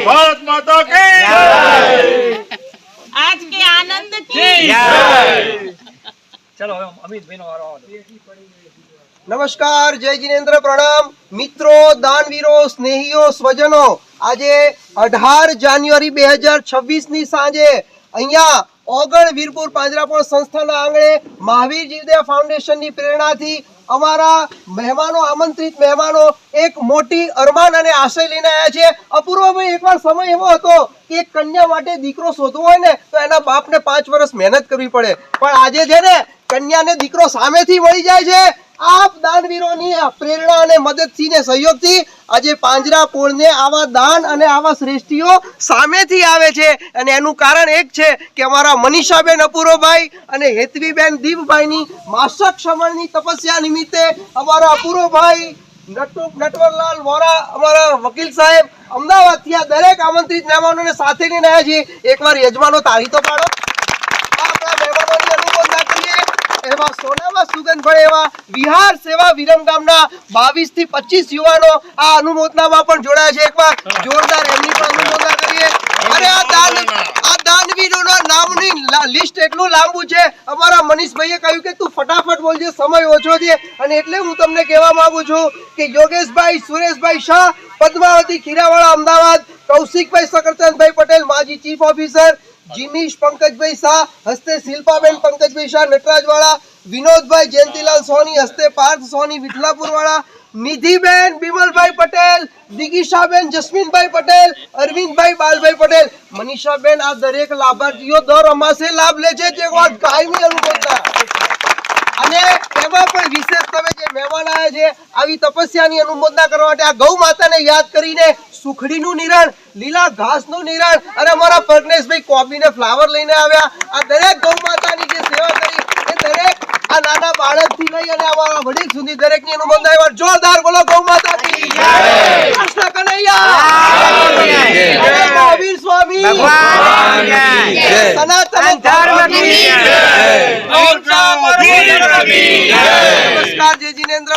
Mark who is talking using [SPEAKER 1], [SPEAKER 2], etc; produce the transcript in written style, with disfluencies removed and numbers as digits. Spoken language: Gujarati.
[SPEAKER 1] भारत माता की
[SPEAKER 2] आज के आनंद की
[SPEAKER 1] चलो अमित भाई नो वारो
[SPEAKER 3] नमस्कार, जय जिनेन्द्र, प्रणाम मित्रों, दानवीरो, स्नेहीओ, स्वजनो। आज 18 जान्युआरी 2026 ની સાંજે અહીંયા ઓગણ વીરપુર પાંજરાપોળ સંસ્થાના આંગણે મહાવીર જીવદયા ફાઉન્ડેશનની પ્રેરણાથી અમારા મહેમાનો, આમંત્રિત મહેમાનો એક મોટી અરમાન અને આશય લઈને આવ્યા છે। અપૂર્વભાઈ, એકવાર સમય એવો હતો કે એક કન્યા માટે દીકરો શોધવો હોય ને તો એના બાપને 5 વર્ષ મહેનત કરવી પડે, પણ આજે છે ને કન્યાને દીકરો સામેથી મળી જાય છે। આપ દાનવીરોની પ્રેરણા અને મદદથી ને સહયોગથી આજે પાંજરાપોળને આવા દાન અને આવા શ્રેષ્ઠીઓ સામેથી આવે છે અને એનું કારણ એક છે કે અમારા મનીષાબેન અપૂર્વભાઈ અને હેતવીબેન દીપભાઈની માસક સમયની તપસ્યા નિમિત્તે અમારા અપૂર્વભાઈ નટવરલાલ વોરા, અમારા વકીલ સાહેબ અમદાવાદથી આ દરેક આમંત્રિત મહેમાનોને સાથે લઈને આવ્યા છીએ। એકવાર યજમાનો તાળી તો પાડો। આપણા મહેમાનોની અનુમોદના કરીએ। એવા સોનામાં સુગંધભાઈ એવા વિહાર સેવા વિરમગામના 22 થી 25 યુવાનો આ અનુમોદનામાં પણ જોડાયા છે। એકવાર જોરદાર એમની પણ અનુમોદના કરીએ। અરે આ દાનવીરોના નામની લિસ્ટ એટલું લાંબુ છે। અમારા મનીષભાઈએ કહ્યું કે તું ફટાફટ બોલજે, સમય ઓછો છે, અને એટલે હું તમને કહેવા માંગુ છું કે યોગેશભાઈ, સુરેશભાઈ શાહ, પદ્માવતી ખીરાવાળા અમદાવાદ, કૌશિકભાઈ શકરચંદભાઈ પટેલ, માજી ચીફ ઓફિસર, जिनीश पंकजभाई शाह, हस्ते शिल्पाबेन पंकजभाई शाह नटराजवाड़ा, विनोदभाई जयंतीलाल सोनी, हस्ते पार्थ सोनी विठलापुरवाड़ा, निधिबेन बिमलभाई पटेल, दिगीशाबेन जस्मीनभाई पटेल, अरविंदभाई बालभाई पटेल, मनीषाबेन आ दरेक लाभार्थीओ दर अमासे लाभ ले छे। जे વાત કાયમી અનુભવતા અને એમાં પણ વિશેષ તમે જે મહેમાન આવ્યા છે આવી તપસ્યાની અનુમોદના કરવા માટે આ ગૌ માતાને યાદ કરીને સુખડીનું નિરણ, લીલા ઘાસનું નિરણ અને અમારા પ્રજ્ઞેશભાઈ કોબીને ફ્લાવર લઈને આવ્યા। આ દરેક ગૌ માતાની જે સેવા કરી એ દરેક આ નાના બાળકથી લઈ અને અમારા વડીલ સુધી દરેકની અનુમોદના। એકવાર જોરદાર બોલો ગૌ માતા की जय, કૃષ્ણ કનૈયા जय, મહાવીર સ્વામી ભગવાન की जय, सनातन धर्म की जय, नमस्कार, जय जिनेन्द्र।